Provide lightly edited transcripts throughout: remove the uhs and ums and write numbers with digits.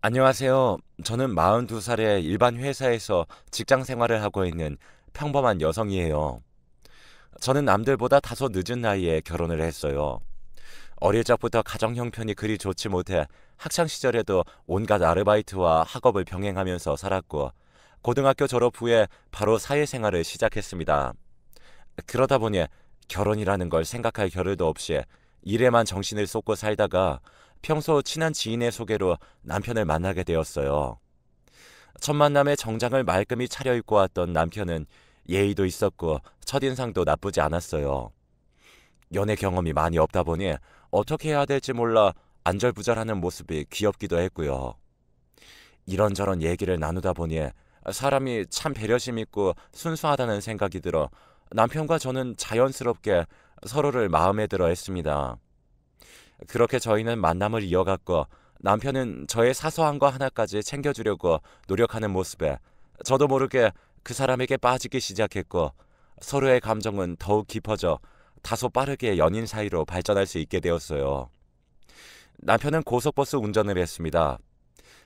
안녕하세요. 저는 42살의 일반 회사에서 직장 생활을 하고 있는 평범한 여성이에요. 저는 남들보다 다소 늦은 나이에 결혼을 했어요. 어릴 적부터 가정 형편이 그리 좋지 못해 학창 시절에도 온갖 아르바이트와 학업을 병행하면서 살았고, 고등학교 졸업 후에 바로 사회생활을 시작했습니다. 그러다 보니 결혼이라는 걸 생각할 겨를도 없이 일에만 정신을 쏟고 살다가 평소 친한 지인의 소개로 남편을 만나게 되었어요. 첫 만남에 정장을 말끔히 차려입고 왔던 남편은 예의도 있었고 첫인상도 나쁘지 않았어요. 연애 경험이 많이 없다 보니 어떻게 해야 될지 몰라 안절부절하는 모습이 귀엽기도 했고요. 이런저런 얘기를 나누다 보니 사람이 참 배려심 있고 순수하다는 생각이 들어 남편과 저는 자연스럽게 서로를 마음에 들어 했습니다. 그렇게 저희는 만남을 이어갔고, 남편은 저의 사소한 거 하나까지 챙겨주려고 노력하는 모습에 저도 모르게 그 사람에게 빠지기 시작했고, 서로의 감정은 더욱 깊어져 다소 빠르게 연인 사이로 발전할 수 있게 되었어요. 남편은 고속버스 운전을 했습니다.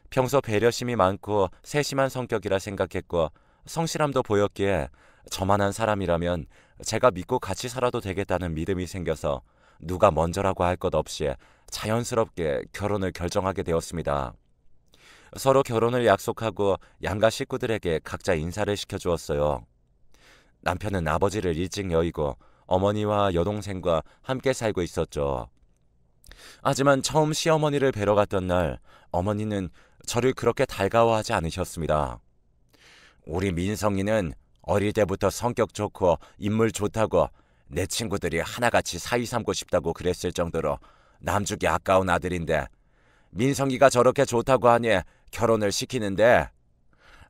평소 배려심이 많고 세심한 성격이라 생각했고, 성실함도 보였기에 저만한 사람이라면 제가 믿고 같이 살아도 되겠다는 믿음이 생겨서 누가 먼저라고 할 것 없이 자연스럽게 결혼을 결정하게 되었습니다. 서로 결혼을 약속하고 양가 식구들에게 각자 인사를 시켜주었어요. 남편은 아버지를 일찍 여의고 어머니와 여동생과 함께 살고 있었죠. 하지만 처음 시어머니를 뵈러 갔던 날, 어머니는 저를 그렇게 달가워하지 않으셨습니다. 우리 민성이는 어릴 때부터 성격 좋고 인물 좋다고 내 친구들이 하나같이 사위 삼고 싶다고 그랬을 정도로 남주기 아까운 아들인데, 민성이가 저렇게 좋다고 하니 결혼을 시키는데,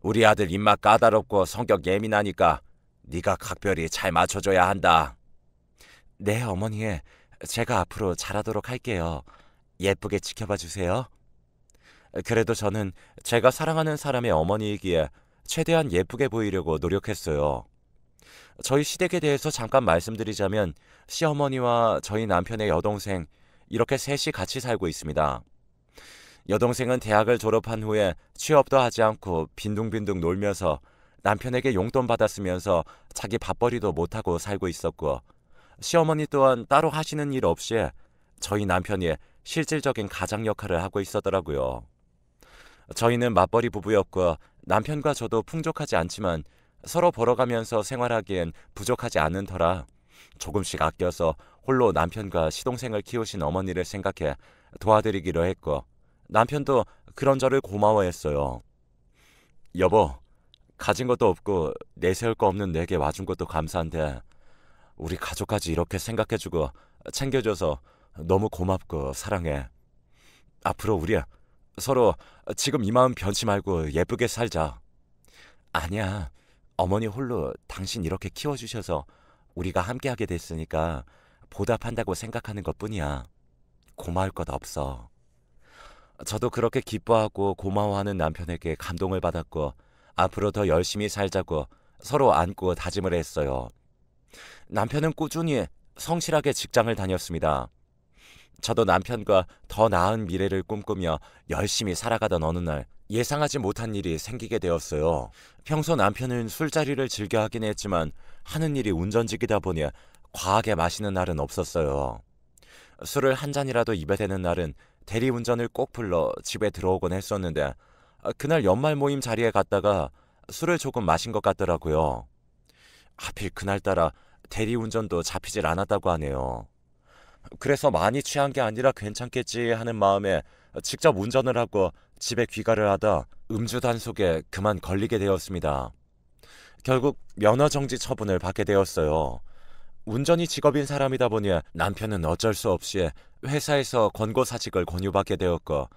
우리 아들 입맛 까다롭고 성격 예민하니까 네가 각별히 잘 맞춰줘야 한다. 네, 어머니. 제가 앞으로 잘하도록 할게요. 예쁘게 지켜봐 주세요. 그래도 저는 제가 사랑하는 사람의 어머니이기에 최대한 예쁘게 보이려고 노력했어요. 저희 시댁에 대해서 잠깐 말씀드리자면, 시어머니와 저희 남편의 여동생, 이렇게 셋이 같이 살고 있습니다. 여동생은 대학을 졸업한 후에 취업도 하지 않고 빈둥빈둥 놀면서 남편에게 용돈 받았으면서 자기 밥벌이도 못하고 살고 있었고, 시어머니 또한 따로 하시는 일 없이 저희 남편이 실질적인 가장 역할을 하고 있었더라고요. 저희는 맞벌이 부부였고, 남편과 저도 풍족하지 않지만 서로 벌어가면서 생활하기엔 부족하지 않은 터라 조금씩 아껴서 홀로 남편과 시동생을 키우신 어머니를 생각해 도와드리기로 했고, 남편도 그런 저를 고마워했어요. 여보, 가진 것도 없고 내세울 거 없는 내게 와준 것도 감사한데, 우리 가족까지 이렇게 생각해주고 챙겨줘서 너무 고맙고 사랑해. 앞으로 우리 서로 지금 이 마음 변치 말고 예쁘게 살자. 아니야. 어머니 홀로 당신 이렇게 키워주셔서 우리가 함께하게 됐으니까 보답한다고 생각하는 것뿐이야. 고마울 것 없어. 저도 그렇게 기뻐하고 고마워하는 남편에게 감동을 받았고, 앞으로 더 열심히 살자고 서로 안고 다짐을 했어요. 남편은 꾸준히 성실하게 직장을 다녔습니다. 저도 남편과 더 나은 미래를 꿈꾸며 열심히 살아가던 어느 날, 예상하지 못한 일이 생기게 되었어요. 평소 남편은 술자리를 즐겨 하긴 했지만 하는 일이 운전직이다 보니 과하게 마시는 날은 없었어요. 술을 한 잔이라도 입에 대는 날은 대리운전을 꼭 불러 집에 들어오곤 했었는데, 그날 연말 모임 자리에 갔다가 술을 조금 마신 것 같더라고요. 하필 그날따라 대리운전도 잡히질 않았다고 하네요. 그래서 많이 취한 게 아니라 괜찮겠지 하는 마음에 직접 운전을 하고 집에 귀가를 하다 음주 단속에 그만 걸리게 되었습니다. 결국 면허 정지 처분을 받게 되었어요. 운전이 직업인 사람이다 보니 남편은 어쩔 수 없이 회사에서 권고사직을 권유받게 되었고,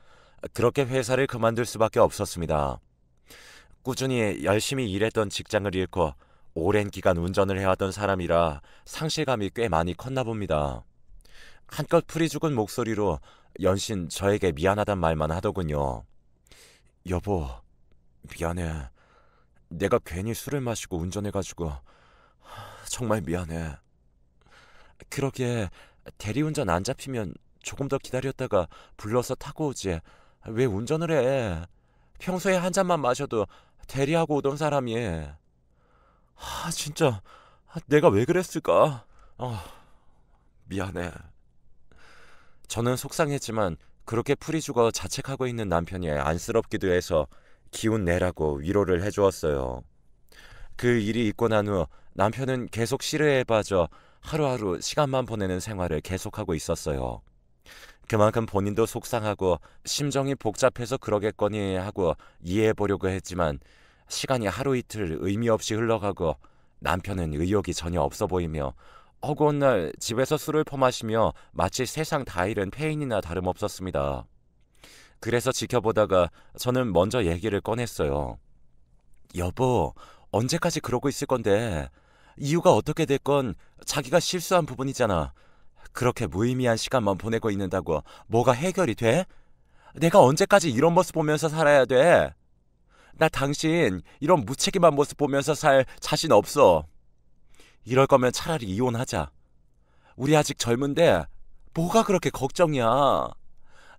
그렇게 회사를 그만둘 수밖에 없었습니다. 꾸준히 열심히 일했던 직장을 잃고 오랜 기간 운전을 해왔던 사람이라 상실감이 꽤 많이 컸나 봅니다. 한껏 풀이 죽은 목소리로 연신 저에게 미안하단 말만 하더군요. 여보, 미안해. 내가 괜히 술을 마시고 운전해가지고 정말 미안해. 그러게, 대리운전 안 잡히면 조금 더 기다렸다가 불러서 타고 오지. 왜 운전을 해? 평소에 한 잔만 마셔도 대리하고 오던 사람이. 진짜 내가 왜 그랬을까? 아, 미안해. 저는 속상했지만 그렇게 풀이 죽어 자책하고 있는 남편이 안쓰럽기도 해서 기운 내라고 위로를 해주었어요. 그 일이 있고 난 후 남편은 계속 시르에 빠져 하루하루 시간만 보내는 생활을 계속하고 있었어요. 그만큼 본인도 속상하고 심정이 복잡해서 그러겠거니 하고 이해해보려고 했지만 시간이 하루 이틀 의미 없이 흘러가고 남편은 의욕이 전혀 없어 보이며 허구한 날 집에서 술을 퍼마시며 마치 세상 다 잃은 폐인이나 다름없었습니다. 그래서 지켜보다가 저는 먼저 얘기를 꺼냈어요. 여보, 언제까지 그러고 있을 건데? 이유가 어떻게 됐건 자기가 실수한 부분이잖아. 그렇게 무의미한 시간만 보내고 있는다고 뭐가 해결이 돼? 내가 언제까지 이런 모습 보면서 살아야 돼? 나 당신 이런 무책임한 모습 보면서 살 자신 없어. 이럴 거면 차라리 이혼하자. 우리 아직 젊은데 뭐가 그렇게 걱정이야.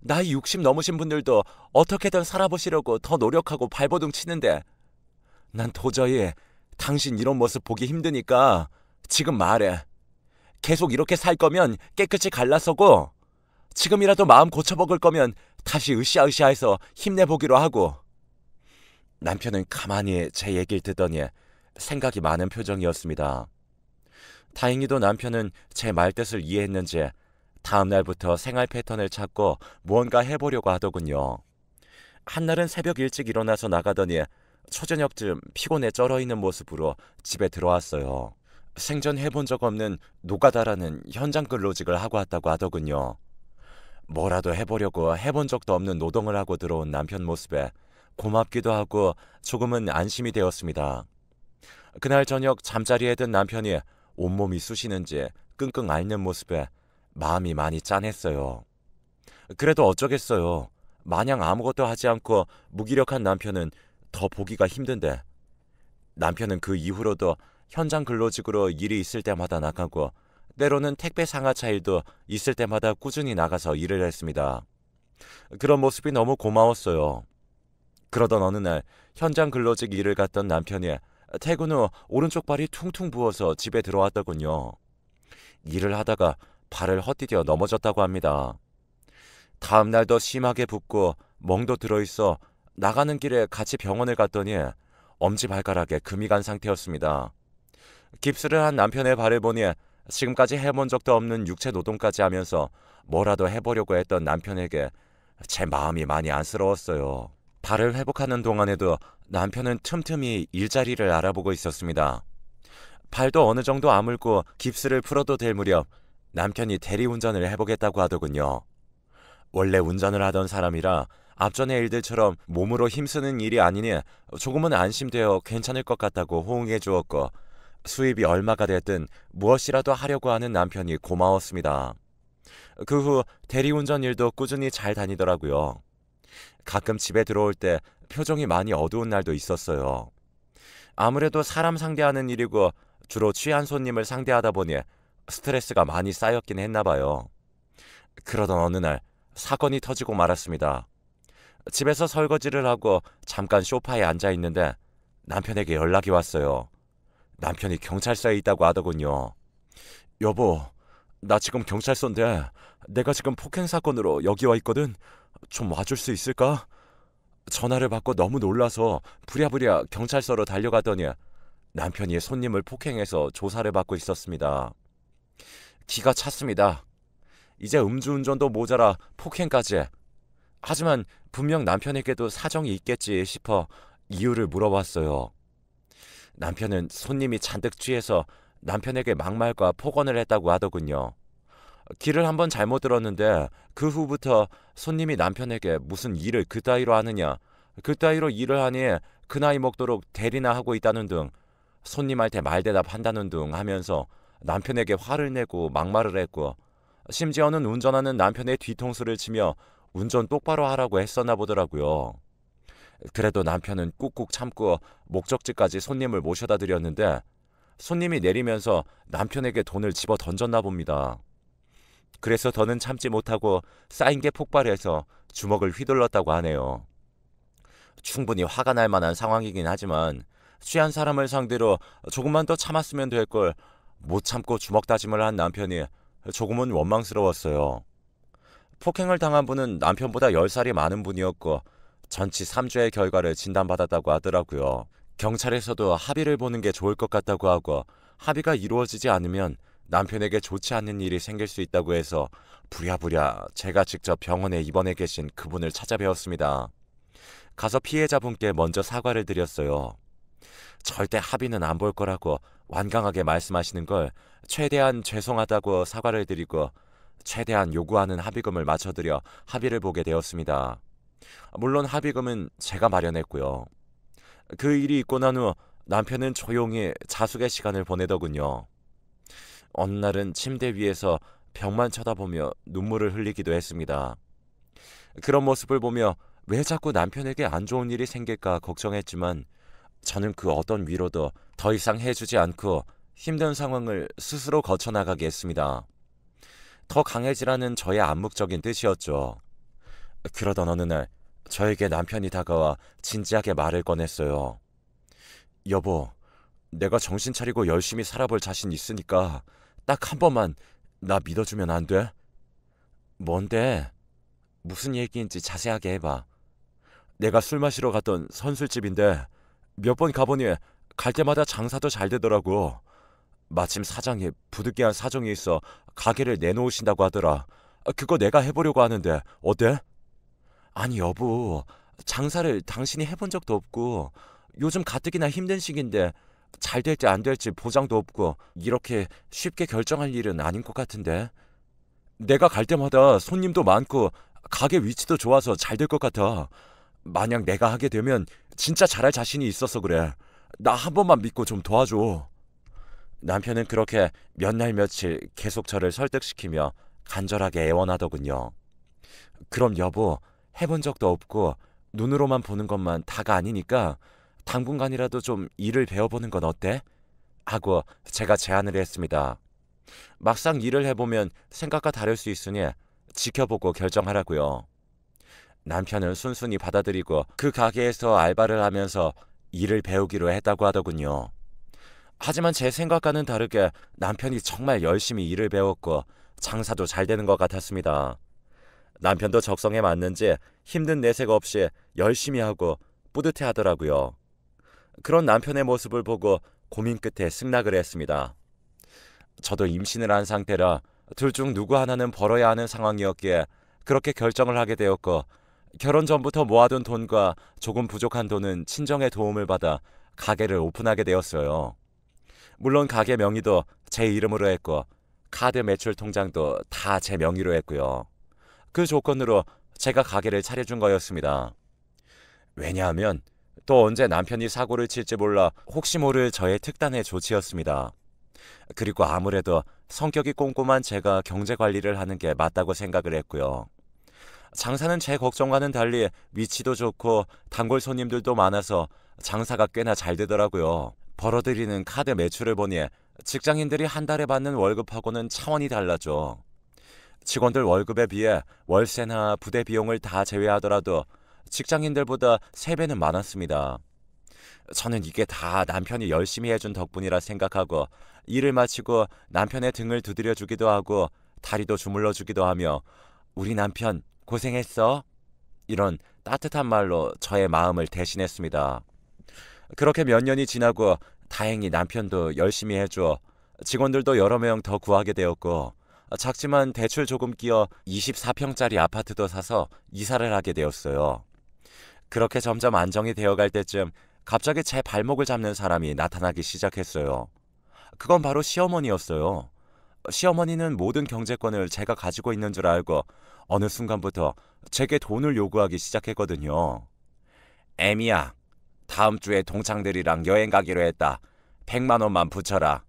나이 60 넘으신 분들도 어떻게든 살아보시려고 더 노력하고 발버둥 치는데 난 도저히 당신 이런 모습 보기 힘드니까 지금 말해. 계속 이렇게 살 거면 깨끗이 갈라서고 지금이라도 마음 고쳐먹을 거면 다시 으쌰으쌰해서 힘내보기로 하고. 남편은 가만히 제 얘기를 듣더니 생각이 많은 표정이었습니다. 다행히도 남편은 제 말뜻을 이해했는지 다음 날부터 생활 패턴을 찾고 무언가 해보려고 하더군요. 한날은 새벽 일찍 일어나서 나가더니 초저녁쯤 피곤해 쩔어있는 모습으로 집에 들어왔어요. 생전 해본 적 없는 노가다라는 현장 근로직을 하고 왔다고 하더군요. 뭐라도 해보려고 해본 적도 없는 노동을 하고 들어온 남편 모습에 고맙기도 하고 조금은 안심이 되었습니다. 그날 저녁 잠자리에 든 남편이 온몸이 쑤시는지 끙끙 앓는 모습에 마음이 많이 짠했어요. 그래도 어쩌겠어요. 마냥 아무것도 하지 않고 무기력한 남편은 더 보기가 힘든데. 남편은 그 이후로도 현장 근로직으로 일이 있을 때마다 나가고 때로는 택배 상하차 일도 있을 때마다 꾸준히 나가서 일을 했습니다. 그런 모습이 너무 고마웠어요. 그러던 어느 날 현장 근로직 일을 갔던 남편이 퇴근 후 오른쪽 발이 퉁퉁 부어서 집에 들어왔더군요. 일을 하다가 발을 헛디뎌 넘어졌다고 합니다. 다음 날도 심하게 붓고 멍도 들어있어 나가는 길에 같이 병원을 갔더니 엄지발가락에 금이 간 상태였습니다. 깁스를 한 남편의 발을 보니 지금까지 해본 적도 없는 육체 노동까지 하면서 뭐라도 해보려고 했던 남편에게 제 마음이 많이 안쓰러웠어요. 발을 회복하는 동안에도 남편은 틈틈이 일자리를 알아보고 있었습니다. 발도 어느 정도 아물고 깁스를 풀어도 될 무렵 남편이 대리운전을 해보겠다고 하더군요. 원래 운전을 하던 사람이라 앞전의 일들처럼 몸으로 힘쓰는 일이 아니니 조금은 안심되어 괜찮을 것 같다고 호응해 주었고 수입이 얼마가 됐든 무엇이라도 하려고 하는 남편이 고마웠습니다. 그 후 대리운전 일도 꾸준히 잘 다니더라고요. 가끔 집에 들어올 때 표정이 많이 어두운 날도 있었어요. 아무래도 사람 상대하는 일이고 주로 취한 손님을 상대하다 보니 스트레스가 많이 쌓였긴 했나 봐요. 그러던 어느 날 사건이 터지고 말았습니다. 집에서 설거지를 하고 잠깐 소파에 앉아 있는데 남편에게 연락이 왔어요. 남편이 경찰서에 있다고 하더군요. 여보, 나 지금 경찰서인데 내가 지금 폭행 사건으로 여기 와 있거든. 좀 와줄 수 있을까? 전화를 받고 너무 놀라서 부랴부랴 경찰서로 달려가더니 남편이 손님을 폭행해서 조사를 받고 있었습니다. 기가 찼습니다. 이제 음주운전도 모자라 폭행까지. 하지만 분명 남편에게도 사정이 있겠지 싶어 이유를 물어봤어요. 남편은 손님이 잔뜩 취해서 남편에게 막말과 폭언을 했다고 하더군요. 길을 한번 잘못 들었는데 그 후부터 손님이 남편에게 무슨 일을 그따위로 하느냐, 그따위로 일을 하니 그 나이 먹도록 대리나 하고 있다는 등 손님한테 말대답 한다는 등 하면서 남편에게 화를 내고 막말을 했고 심지어는 운전하는 남편의 뒤통수를 치며 운전 똑바로 하라고 했었나 보더라고요. 그래도 남편은 꾹꾹 참고 목적지까지 손님을 모셔다 드렸는데 손님이 내리면서 남편에게 돈을 집어 던졌나 봅니다. 그래서 더는 참지 못하고 쌓인 게 폭발해서 주먹을 휘둘렀다고 하네요. 충분히 화가 날 만한 상황이긴 하지만 취한 사람을 상대로 조금만 더 참았으면 될 걸 못 참고 주먹 다짐을 한 남편이 조금은 원망스러웠어요. 폭행을 당한 분은 남편보다 10살이 많은 분이었고 전치 3주의 결과를 진단받았다고 하더라고요. 경찰에서도 합의를 보는 게 좋을 것 같다고 하고 합의가 이루어지지 않으면 남편에게 좋지 않는 일이 생길 수 있다고 해서 부랴부랴 제가 직접 병원에 입원해 계신 그분을 찾아뵈었습니다. 가서 피해자분께 먼저 사과를 드렸어요. 절대 합의는 안 볼 거라고 완강하게 말씀하시는 걸 최대한 죄송하다고 사과를 드리고 최대한 요구하는 합의금을 맞춰드려 합의를 보게 되었습니다. 물론 합의금은 제가 마련했고요. 그 일이 있고 난 후 남편은 조용히 자숙의 시간을 보내더군요. 어느 날은 침대 위에서 벽만 쳐다보며 눈물을 흘리기도 했습니다. 그런 모습을 보며 왜 자꾸 남편에게 안 좋은 일이 생길까 걱정했지만 저는 그 어떤 위로도 더 이상 해주지 않고 힘든 상황을 스스로 거쳐나가게 했습니다. 더 강해지라는 저의 암묵적인 뜻이었죠. 그러던 어느 날 저에게 남편이 다가와 진지하게 말을 꺼냈어요. 여보, 내가 정신 차리고 열심히 살아볼 자신 있으니까 딱 한 번만 나 믿어주면 안 돼? 뭔데? 무슨 얘기인지 자세하게 해봐. 내가 술 마시러 갔던 선술집인데 몇 번 가보니 갈 때마다 장사도 잘 되더라고. 마침 사장이 부득이한 사정이 있어 가게를 내놓으신다고 하더라. 그거 내가 해보려고 하는데 어때? 아니 여보, 장사를 당신이 해본 적도 없고 요즘 가뜩이나 힘든 시기인데 잘 될지 안 될지 보장도 없고 이렇게 쉽게 결정할 일은 아닌 것 같은데. 내가 갈 때마다 손님도 많고 가게 위치도 좋아서 잘 될 것 같아. 만약 내가 하게 되면 진짜 잘할 자신이 있어서 그래. 나 한 번만 믿고 좀 도와줘. 남편은 그렇게 몇 날 며칠 계속 저를 설득시키며 간절하게 애원하더군요. 그럼 여보, 해본 적도 없고 눈으로만 보는 것만 다가 아니니까 당분간이라도 좀 일을 배워보는 건 어때? 하고 제가 제안을 했습니다. 막상 일을 해보면 생각과 다를 수 있으니 지켜보고 결정하라고요. 남편은 순순히 받아들이고 그 가게에서 알바를 하면서 일을 배우기로 했다고 하더군요. 하지만 제 생각과는 다르게 남편이 정말 열심히 일을 배웠고 장사도 잘 되는 것 같았습니다. 남편도 적성에 맞는지 힘든 내색 없이 열심히 하고 뿌듯해 하더라고요. 그런 남편의 모습을 보고 고민 끝에 승낙을 했습니다. 저도 임신을 한 상태라 둘 중 누구 하나는 벌어야 하는 상황이었기에 그렇게 결정을 하게 되었고 결혼 전부터 모아둔 돈과 조금 부족한 돈은 친정의 도움을 받아 가게를 오픈하게 되었어요. 물론 가게 명의도 제 이름으로 했고 카드 매출 통장도 다 제 명의로 했고요. 그 조건으로 제가 가게를 차려준 거였습니다. 왜냐하면 또 언제 남편이 사고를 칠지 몰라 혹시 모를 저의 특단의 조치였습니다. 그리고 아무래도 성격이 꼼꼼한 제가 경제 관리를 하는 게 맞다고 생각을 했고요. 장사는 제 걱정과는 달리 위치도 좋고 단골 손님들도 많아서 장사가 꽤나 잘 되더라고요. 벌어들이는 카드 매출을 보니 직장인들이 한 달에 받는 월급하고는 차원이 달라죠. 직원들 월급에 비해 월세나 부대 비용을 다 제외하더라도 직장인들보다 3배는 많았습니다. 저는 이게 다 남편이 열심히 해준 덕분이라 생각하고 일을 마치고 남편의 등을 두드려주기도 하고 다리도 주물러주기도 하며 우리 남편 고생했어? 이런 따뜻한 말로 저의 마음을 대신했습니다. 그렇게 몇 년이 지나고 다행히 남편도 열심히 해줘 직원들도 여러 명 더 구하게 되었고 작지만 대출 조금 끼어 24평짜리 아파트도 사서 이사를 하게 되었어요. 그렇게 점점 안정이 되어갈 때쯤 갑자기 제 발목을 잡는 사람이 나타나기 시작했어요. 그건 바로 시어머니였어요. 시어머니는 모든 경제권을 제가 가지고 있는 줄 알고 어느 순간부터 제게 돈을 요구하기 시작했거든요. 애미야, 다음 주에 동창들이랑 여행 가기로 했다. 100만 원만 붙여라.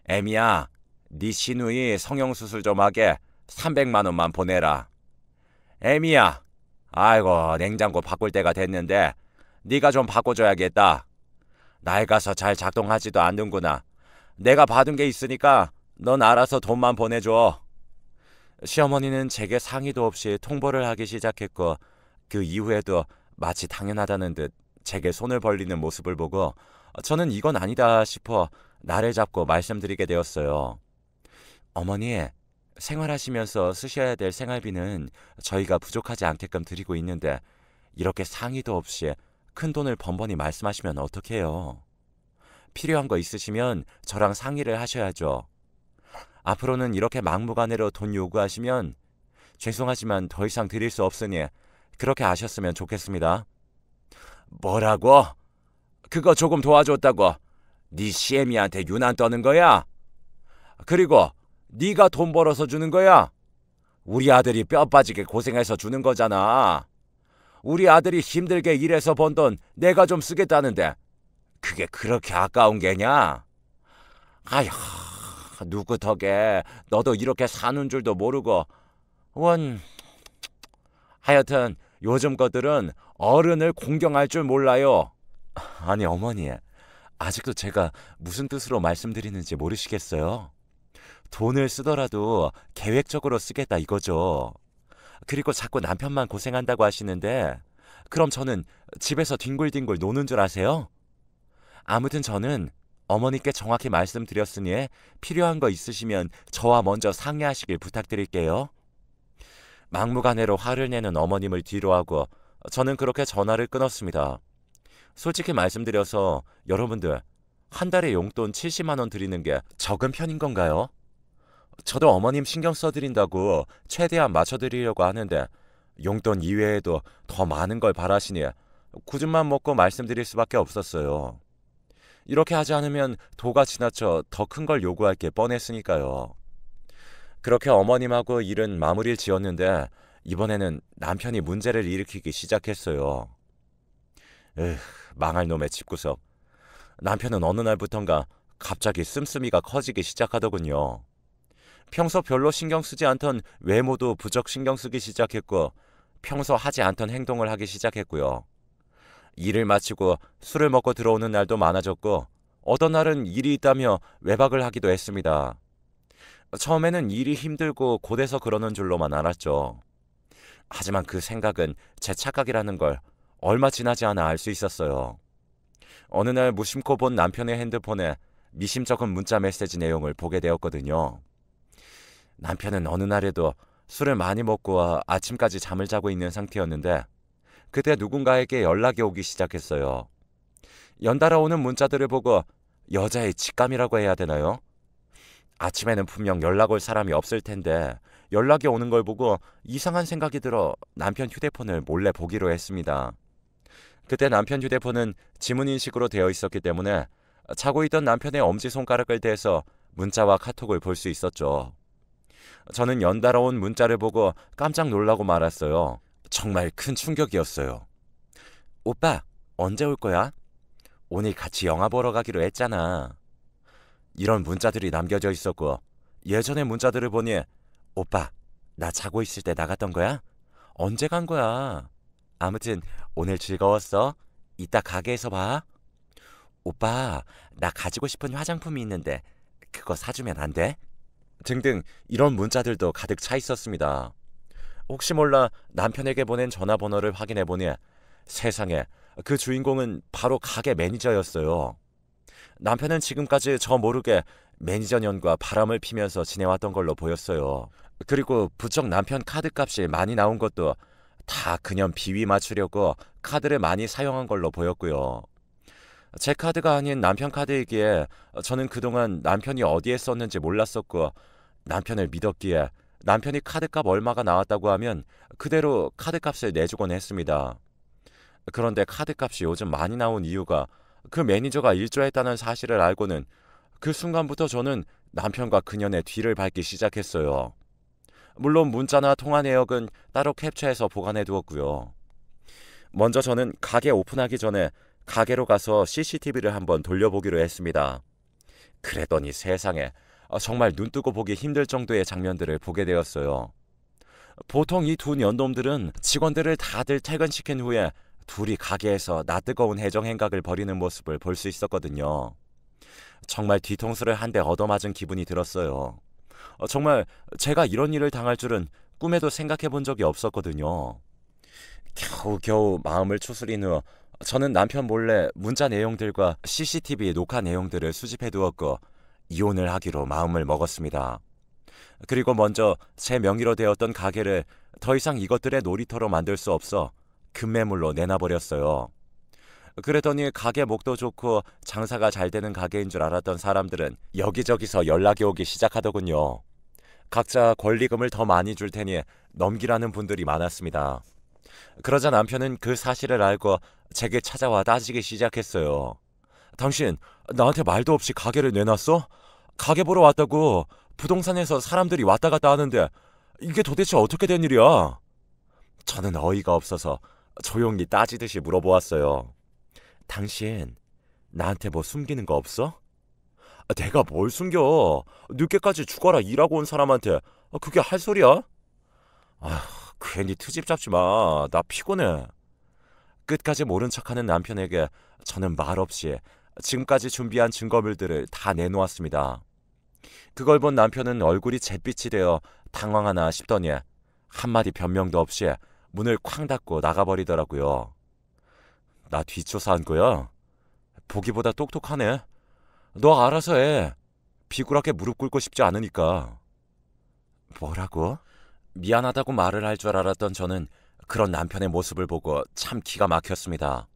애미야, 네 시누이 성형수술 좀 하게 300만 원만 보내라. 애미야, 아이고 냉장고 바꿀 때가 됐는데 네가 좀 바꿔줘야겠다. 낡아서 잘 작동하지도 않는구나. 내가 받은 게 있으니까 넌 알아서 돈만 보내줘. 시어머니는 제게 상의도 없이 통보를 하기 시작했고 그 이후에도 마치 당연하다는 듯 제게 손을 벌리는 모습을 보고 저는 이건 아니다 싶어 나를 잡고 말씀드리게 되었어요. 어머니, 생활하시면서 쓰셔야 될 생활비는 저희가 부족하지 않게끔 드리고 있는데 이렇게 상의도 없이 큰 돈을 번번이 말씀하시면 어떡해요? 필요한 거 있으시면 저랑 상의를 하셔야죠. 앞으로는 이렇게 막무가내로 돈 요구하시면 죄송하지만 더 이상 드릴 수 없으니 그렇게 아셨으면 좋겠습니다. 뭐라고? 그거 조금 도와줬다고 네 시애미한테 유난 떠는 거야? 그리고 네가 돈 벌어서 주는 거야? 우리 아들이 뼈 빠지게 고생해서 주는 거잖아. 우리 아들이 힘들게 일해서 번 돈 내가 좀 쓰겠다는데 그게 그렇게 아까운 게냐? 아휴, 누구 덕에 너도 이렇게 사는 줄도 모르고 하여튼 요즘 것들은 어른을 공경할 줄 몰라요. 아니 어머니, 아직도 제가 무슨 뜻으로 말씀드리는지 모르시겠어요? 돈을 쓰더라도 계획적으로 쓰겠다 이거죠. 그리고 자꾸 남편만 고생한다고 하시는데 그럼 저는 집에서 뒹굴뒹굴 노는 줄 아세요? 아무튼 저는 어머니께 정확히 말씀드렸으니 필요한 거 있으시면 저와 먼저 상의하시길 부탁드릴게요. 막무가내로 화를 내는 어머님을 뒤로하고 저는 그렇게 전화를 끊었습니다. 솔직히 말씀드려서 여러분들, 한 달에 용돈 70만 원 드리는 게 적은 편인 건가요? 저도 어머님 신경 써드린다고 최대한 맞춰드리려고 하는데 용돈 이외에도 더 많은 걸 바라시니 굳은맘 먹고 말씀드릴 수밖에 없었어요. 이렇게 하지 않으면 도가 지나쳐 더 큰 걸 요구할 게 뻔했으니까요. 그렇게 어머님하고 일은 마무리를 지었는데 이번에는 남편이 문제를 일으키기 시작했어요. 망할 놈의 집구석. 남편은 어느 날부턴가 갑자기 씀씀이가 커지기 시작하더군요. 평소 별로 신경 쓰지 않던 외모도 부쩍 신경 쓰기 시작했고 평소 하지 않던 행동을 하기 시작했고요. 일을 마치고 술을 먹고 들어오는 날도 많아졌고 어떤 날은 일이 있다며 외박을 하기도 했습니다. 처음에는 일이 힘들고 고돼서 그러는 줄로만 알았죠. 하지만 그 생각은 제 착각이라는 걸 얼마 지나지 않아 알 수 있었어요. 어느 날 무심코 본 남편의 핸드폰에 미심쩍은 문자 메시지 내용을 보게 되었거든요. 남편은 어느 날에도 술을 많이 먹고 아침까지 잠을 자고 있는 상태였는데 그때 누군가에게 연락이 오기 시작했어요. 연달아 오는 문자들을 보고 여자의 직감이라고 해야 되나요? 아침에는 분명 연락 올 사람이 없을 텐데 연락이 오는 걸 보고 이상한 생각이 들어 남편 휴대폰을 몰래 보기로 했습니다. 그때 남편 휴대폰은 지문인식으로 되어 있었기 때문에 자고 있던 남편의 엄지손가락을 대서 문자와 카톡을 볼 수 있었죠. 저는 연달아 온 문자를 보고 깜짝 놀라고 말았어요. 정말 큰 충격이었어요. 오빠, 언제 올 거야? 오늘 같이 영화 보러 가기로 했잖아. 이런 문자들이 남겨져 있었고 예전의 문자들을 보니 오빠, 나 자고 있을 때 나갔던 거야? 언제 간 거야? 아무튼 오늘 즐거웠어. 이따 가게에서 봐. 오빠, 나 가지고 싶은 화장품이 있는데 그거 사주면 안 돼? 등등 이런 문자들도 가득 차 있었습니다. 혹시 몰라 남편에게 보낸 전화번호를 확인해보니 세상에 그 주인공은 바로 가게 매니저였어요. 남편은 지금까지 저 모르게 매니저 년과 바람을 피면서 지내왔던 걸로 보였어요. 그리고 부쩍 남편 카드값이 많이 나온 것도 다 그년 비위 맞추려고 카드를 많이 사용한 걸로 보였고요. 제 카드가 아닌 남편 카드이기에 저는 그동안 남편이 어디에 썼는지 몰랐었고 남편을 믿었기에 남편이 카드값 얼마가 나왔다고 하면 그대로 카드값을 내주곤 했습니다. 그런데 카드값이 요즘 많이 나온 이유가 그 매니저가 일조했다는 사실을 알고는 그 순간부터 저는 남편과 그년의 뒤를 밟기 시작했어요. 물론 문자나 통화 내역은 따로 캡처해서 보관해 두었고요. 먼저 저는 가게 오픈하기 전에 가게로 가서 CCTV를 한번 돌려보기로 했습니다. 그랬더니 세상에 정말 눈뜨고 보기 힘들 정도의 장면들을 보게 되었어요. 보통 이 두 년놈들은 직원들을 다들 퇴근시킨 후에 둘이 가게에서 낯뜨거운 해정행각을 벌이는 모습을 볼 수 있었거든요. 정말 뒤통수를 한 대 얻어맞은 기분이 들었어요. 정말 제가 이런 일을 당할 줄은 꿈에도 생각해 본 적이 없었거든요. 겨우겨우 마음을 추스린 후 저는 남편 몰래 문자 내용들과 CCTV 녹화 내용들을 수집해 두었고 이혼을 하기로 마음을 먹었습니다. 그리고 먼저 제 명의로 되었던 가게를 더 이상 이것들의 놀이터로 만들 수 없어 급매물로 내놔버렸어요. 그랬더니 가게 목도 좋고 장사가 잘 되는 가게인 줄 알았던 사람들은 여기저기서 연락이 오기 시작하더군요. 각자 권리금을 더 많이 줄 테니 넘기라는 분들이 많았습니다. 그러자 남편은 그 사실을 알고 제게 찾아와 따지기 시작했어요. 당신 나한테 말도 없이 가게를 내놨어? 가게 보러 왔다고 부동산에서 사람들이 왔다 갔다 하는데 이게 도대체 어떻게 된 일이야? 저는 어이가 없어서 조용히 따지듯이 물어보았어요. 당신 나한테 뭐 숨기는 거 없어? 내가 뭘 숨겨? 늦게까지 죽어라 일하고 온 사람한테 그게 할 소리야? 괜히 트집 잡지 마. 나 피곤해. 끝까지 모른 척하는 남편에게 저는 말없이 지금까지 준비한 증거물들을 다 내놓았습니다. 그걸 본 남편은 얼굴이 잿빛이 되어 당황하나 싶더니 한마디 변명도 없이 문을 쾅 닫고 나가버리더라고요. 나 뒷조사한 거야? 보기보다 똑똑하네. 너 알아서 해. 비굴하게 무릎 꿇고 싶지 않으니까. 뭐라고? 미안하다고 말을 할 줄 알았던 저는 그런 남편의 모습을 보고 참 기가 막혔습니다.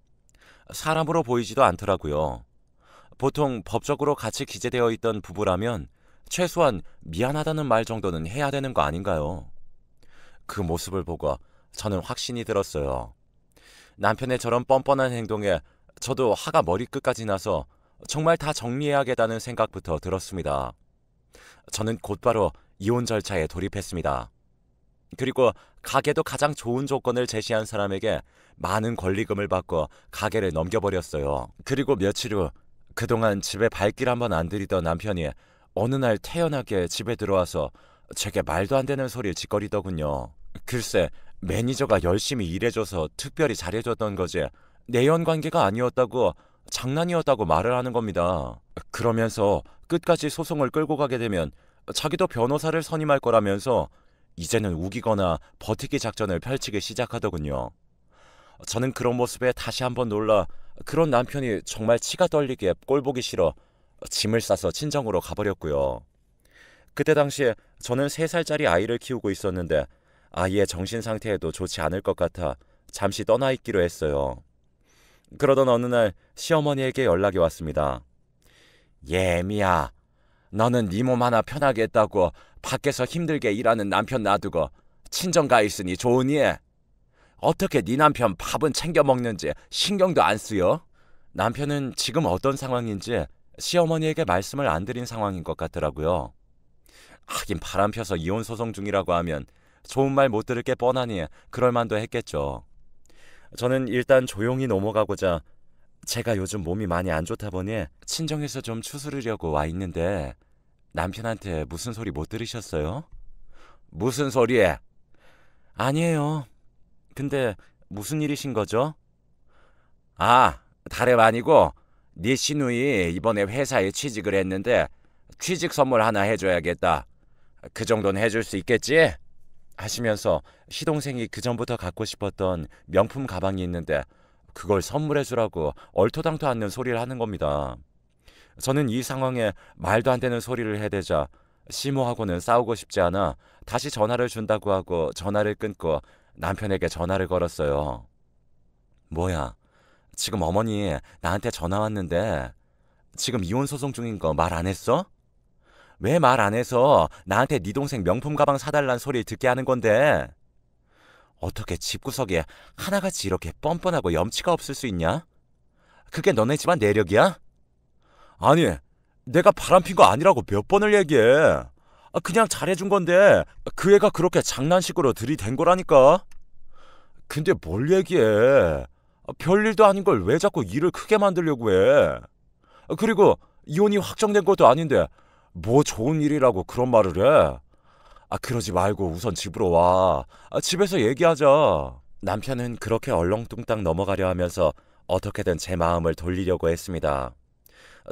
사람으로 보이지도 않더라고요. 보통 법적으로 같이 기재되어 있던 부부라면 최소한 미안하다는 말 정도는 해야 되는 거 아닌가요? 그 모습을 보고 저는 확신이 들었어요. 남편의 저런 뻔뻔한 행동에 저도 화가 머리끝까지 나서 정말 다 정리해야겠다는 생각부터 들었습니다. 저는 곧바로 이혼 절차에 돌입했습니다. 그리고 가게도 가장 좋은 조건을 제시한 사람에게 많은 권리금을 받고 가게를 넘겨버렸어요. 그리고 며칠 후 그동안 집에 발길 한번 안 들이던 남편이 어느 날 태연하게 집에 들어와서 제게 말도 안 되는 소리를 짓거리더군요. 글쎄 매니저가 열심히 일해줘서 특별히 잘해줬던 거지 내연관계가 아니었다고 장난이었다고 말을 하는 겁니다. 그러면서 끝까지 소송을 끌고 가게 되면 자기도 변호사를 선임할 거라면서 이제는 우기거나 버티기 작전을 펼치기 시작하더군요. 저는 그런 모습에 다시 한번 놀라 그런 남편이 정말 치가 떨리게 꼴보기 싫어 짐을 싸서 친정으로 가버렸고요. 그때 당시에 저는 3살짜리 아이를 키우고 있었는데 아이의 정신 상태에도 좋지 않을 것 같아 잠시 떠나 있기로 했어요. 그러던 어느 날 시어머니에게 연락이 왔습니다. 예미야, 너는 네 몸 하나 편하게 했다고 밖에서 힘들게 일하는 남편 놔두고 친정 가 있으니 좋으니? 어떻게 네 남편 밥은 챙겨 먹는지 신경도 안 쓰여? 남편은 지금 어떤 상황인지 시어머니에게 말씀을 안 드린 상황인 것 같더라고요. 하긴 바람 펴서 이혼 소송 중이라고 하면 좋은 말 못 들을 게 뻔하니 그럴 만도 했겠죠. 저는 일단 조용히 넘어가고자 제가 요즘 몸이 많이 안 좋다 보니 친정에서 좀 추스르려고 와 있는데 남편한테 무슨 소리 못 들으셨어요? 무슨 소리에? 아니에요. 근데 무슨 일이신 거죠? 다름 아니고 네 시누이 이번에 회사에 취직을 했는데 취직 선물 하나 해줘야겠다. 그 정도는 해줄 수 있겠지? 하시면서 시동생이 그전부터 갖고 싶었던 명품 가방이 있는데 그걸 선물해주라고 얼토당토 않는 소리를 하는 겁니다. 저는 이 상황에 말도 안 되는 소리를 해대자 시모하고는 싸우고 싶지 않아 다시 전화를 준다고 하고 전화를 끊고 남편에게 전화를 걸었어요. 뭐야, 지금 어머니 나한테 전화 왔는데 지금 이혼 소송 중인 거 말 안 했어? 왜 말 안 해서 나한테 네 동생 명품 가방 사달란 소리 듣게 하는 건데? 어떻게 집구석에 하나같이 이렇게 뻔뻔하고 염치가 없을 수 있냐? 그게 너네 집안 내력이야? 아니, 내가 바람핀 거 아니라고 몇 번을 얘기해. 그냥 잘해준 건데 그 애가 그렇게 장난식으로 들이댄 거라니까. 근데 뭘 얘기해. 별일도 아닌 걸 왜 자꾸 일을 크게 만들려고 해. 그리고 이혼이 확정된 것도 아닌데 뭐 좋은 일이라고 그런 말을 해. 그러지 말고 우선 집으로 와. 집에서 얘기하자. 남편은 그렇게 얼렁뚱땅 넘어가려 하면서 어떻게든 제 마음을 돌리려고 했습니다.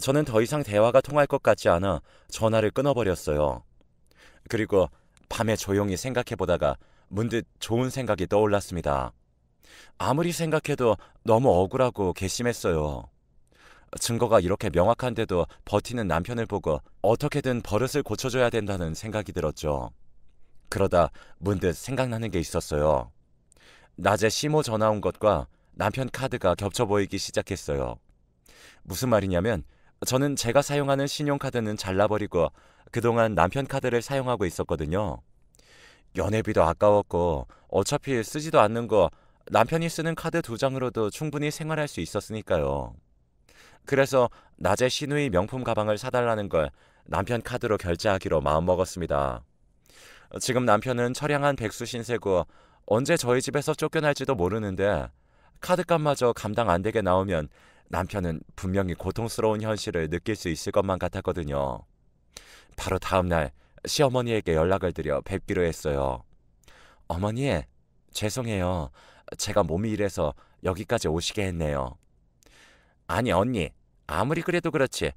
저는 더 이상 대화가 통할 것 같지 않아 전화를 끊어버렸어요. 그리고 밤에 조용히 생각해보다가 문득 좋은 생각이 떠올랐습니다. 아무리 생각해도 너무 억울하고 괘씸했어요. 증거가 이렇게 명확한데도 버티는 남편을 보고 어떻게든 버릇을 고쳐줘야 된다는 생각이 들었죠. 그러다 문득 생각나는 게 있었어요. 낮에 시모 전화 온 것과 남편 카드가 겹쳐 보이기 시작했어요. 무슨 말이냐면 저는 제가 사용하는 신용카드는 잘라버리고 그동안 남편 카드를 사용하고 있었거든요. 연회비도 아까웠고 어차피 쓰지도 않는 거 남편이 쓰는 카드 2장으로도 충분히 생활할 수 있었으니까요. 그래서 낮에 시누이 명품 가방을 사달라는 걸 남편 카드로 결제하기로 마음먹었습니다. 지금 남편은 처량한 백수 신세고 언제 저희 집에서 쫓겨날지도 모르는데 카드값마저 감당 안 되게 나오면 남편은 분명히 고통스러운 현실을 느낄 수 있을 것만 같았거든요. 바로 다음날 시어머니에게 연락을 드려 뵙기로 했어요. 어머니, 죄송해요. 제가 몸이 이래서 여기까지 오시게 했네요. 아니 언니, 아무리 그래도 그렇지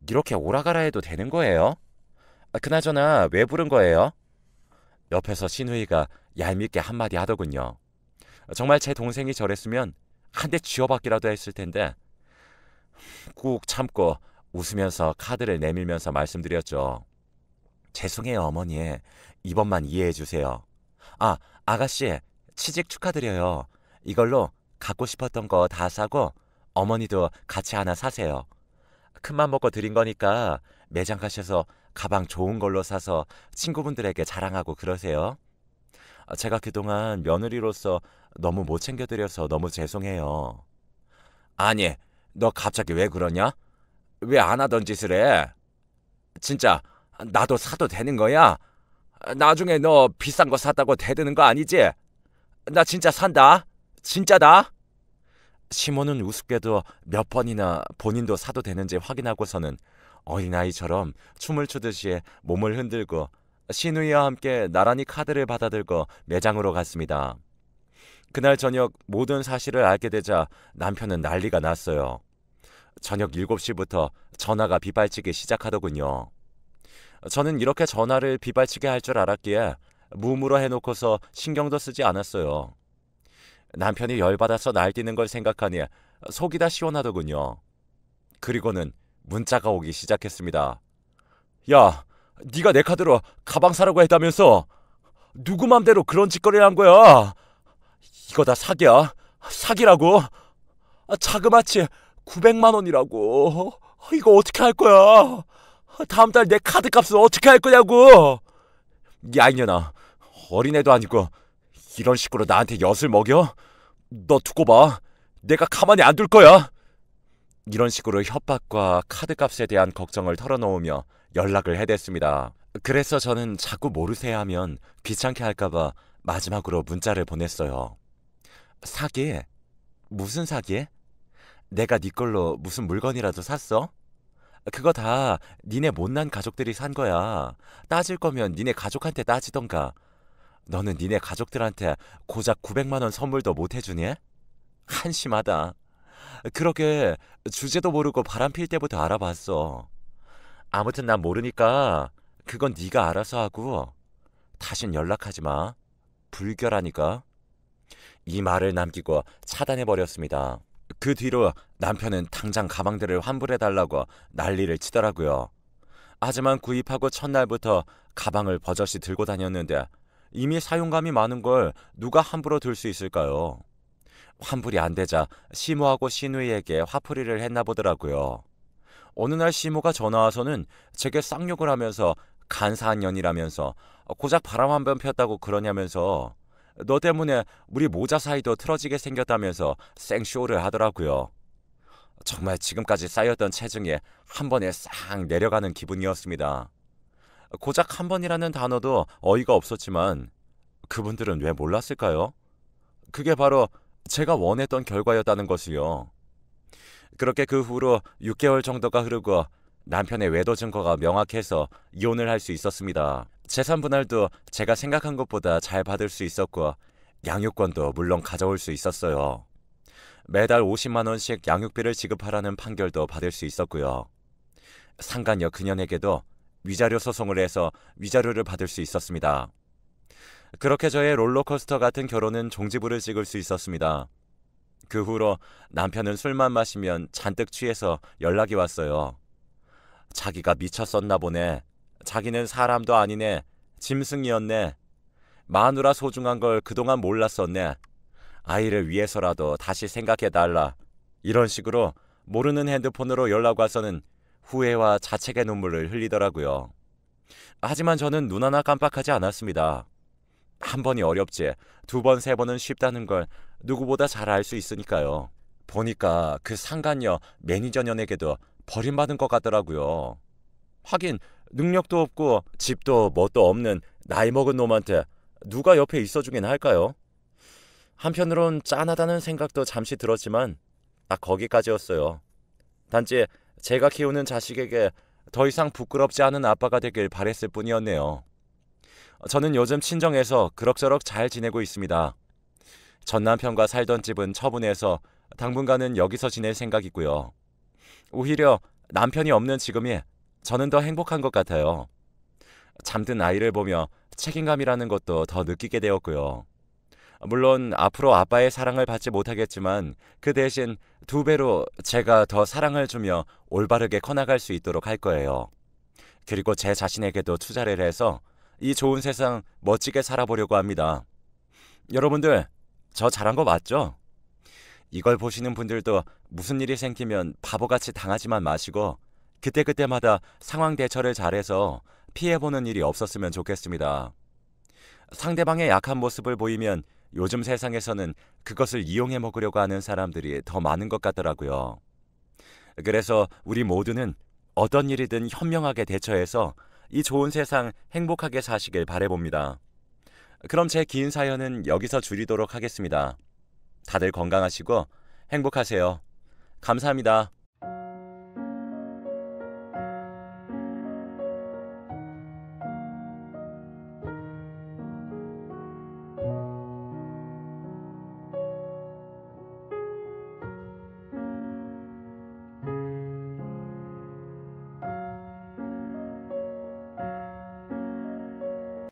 이렇게 오라가라 해도 되는 거예요? 그나저나 왜 부른 거예요? 옆에서 신우이가 얄밉게 한마디 하더군요. 정말 제 동생이 저랬으면 한 대 쥐어박기라도 했을 텐데 꾹 참고 웃으면서 카드를 내밀면서 말씀드렸죠. 죄송해요 어머니. 이번만 이해해 주세요. 아, 아가씨 취직 축하드려요. 이걸로 갖고 싶었던 거 다 사고 어머니도 같이 하나 사세요. 큰맘 먹고 드린 거니까 매장 가셔서 가방 좋은 걸로 사서 친구분들에게 자랑하고 그러세요. 제가 그동안 며느리로서 너무 못 챙겨드려서 너무 죄송해요. 아니, 너 갑자기 왜 그러냐? 왜 안 하던 짓을 해? 진짜 나도 사도 되는 거야? 나중에 너 비싼 거 샀다고 대드는 거 아니지? 나 진짜 산다. 진짜다. 시모는 우습게도 몇 번이나 본인도 사도 되는지 확인하고서는 어린아이처럼 춤을 추듯이 몸을 흔들고 시누이와 함께 나란히 카드를 받아들고 매장으로 갔습니다. 그날 저녁 모든 사실을 알게 되자 남편은 난리가 났어요. 저녁 7시부터 전화가 빗발치기 시작하더군요. 저는 이렇게 전화를 빗발치게 할 줄 알았기에 무음으로 해놓고서 신경도 쓰지 않았어요. 남편이 열받아서 날뛰는 걸 생각하니 속이 다 시원하더군요. 그리고는 문자가 오기 시작했습니다. 야, 네가 내 카드로 가방 사라고 했다면서 누구 맘대로 그런 짓거리를 한 거야? 이거 다 사기야. 사기라고. 자그마치 900만 원이라고. 이거 어떻게 할 거야? 다음 달 내 카드 값은 어떻게 할 거냐고. 야 이년아, 어린애도 아니고 이런 식으로 나한테 엿을 먹여? 너 두고 봐. 내가 가만히 안 둘 거야. 이런 식으로 협박과 카드값에 대한 걱정을 털어놓으며 연락을 해댔습니다. 그래서 저는 자꾸 모르세요 하면 귀찮게 할까봐 마지막으로 문자를 보냈어요. 사기? 무슨 사기? 내가 네 걸로 무슨 물건이라도 샀어? 그거 다 니네 못난 가족들이 산 거야. 따질 거면 니네 가족한테 따지던가. 너는 니네 가족들한테 고작 900만 원 선물도 못 해주니? 한심하다. 그러게 주제도 모르고 바람 필 때부터 알아봤어. 아무튼 난 모르니까 그건 네가 알아서 하고 다신 연락하지 마. 불결하니까. 이 말을 남기고 차단해버렸습니다. 그 뒤로 남편은 당장 가방들을 환불해달라고 난리를 치더라고요. 하지만 구입하고 첫날부터 가방을 버젓이 들고 다녔는데 이미 사용감이 많은 걸 누가 함부로 들 수 있을까요? 환불이 안 되자 시모하고 시누이에게 화풀이를 했나 보더라고요. 어느 날 시모가 전화와서는 제게 쌍욕을 하면서 간사한 년이라면서 고작 바람 한 번 폈다고 그러냐면서 너 때문에 우리 모자 사이도 틀어지게 생겼다면서 생쇼를 하더라고요. 정말 지금까지 쌓였던 체중이 한 번에 싹 내려가는 기분이었습니다. 고작 한 번이라는 단어도 어이가 없었지만 그분들은 왜 몰랐을까요? 그게 바로 제가 원했던 결과였다는 것이요. 그렇게 그 후로 6개월 정도가 흐르고 남편의 외도 증거가 명확해서 이혼을 할 수 있었습니다. 재산 분할도 제가 생각한 것보다 잘 받을 수 있었고 양육권도 물론 가져올 수 있었어요. 매달 50만 원씩 양육비를 지급하라는 판결도 받을 수 있었고요. 상간녀 그년에게도 위자료 소송을 해서 위자료를 받을 수 있었습니다. 그렇게 저의 롤러코스터 같은 결혼은 종지부를 찍을 수 있었습니다. 그 후로 남편은 술만 마시면 잔뜩 취해서 연락이 왔어요. 자기가 미쳤었나 보네. 자기는 사람도 아니네. 짐승이었네. 마누라 소중한 걸 그동안 몰랐었네. 아이를 위해서라도 다시 생각해달라. 이런 식으로 모르는 핸드폰으로 연락 와서는 후회와 자책의 눈물을 흘리더라고요. 하지만 저는 눈 하나 깜빡하지 않았습니다. 한 번이 어렵지 2번, 3번은 쉽다는 걸 누구보다 잘 알 수 있으니까요. 보니까 그 상간녀 매니저년에게도 버림받은 것 같더라고요. 하긴 능력도 없고 집도 뭣도 없는 나이 먹은 놈한테 누가 옆에 있어주긴 할까요? 한편으론 짠하다는 생각도 잠시 들었지만 딱 거기까지였어요. 단지 제가 키우는 자식에게 더 이상 부끄럽지 않은 아빠가 되길 바랬을 뿐이었네요. 저는 요즘 친정에서 그럭저럭 잘 지내고 있습니다. 전 남편과 살던 집은 처분해서 당분간은 여기서 지낼 생각이고요. 오히려 남편이 없는 지금이 저는 더 행복한 것 같아요. 잠든 아이를 보며 책임감이라는 것도 더 느끼게 되었고요. 물론 앞으로 아빠의 사랑을 받지 못하겠지만 그 대신 2배로 제가 더 사랑을 주며 올바르게 커나갈 수 있도록 할 거예요. 그리고 제 자신에게도 투자를 해서 이 좋은 세상 멋지게 살아보려고 합니다. 여러분들, 저 잘한 거 맞죠? 이걸 보시는 분들도 무슨 일이 생기면 바보같이 당하지만 마시고 그때그때마다 상황 대처를 잘해서 피해보는 일이 없었으면 좋겠습니다. 상대방의 약한 모습을 보이면 요즘 세상에서는 그것을 이용해 먹으려고 하는 사람들이 더 많은 것 같더라고요. 그래서 우리 모두는 어떤 일이든 현명하게 대처해서 이 좋은 세상 행복하게 사시길 바라봅니다. 그럼 제 긴 사연은 여기서 줄이도록 하겠습니다. 다들 건강하시고 행복하세요. 감사합니다.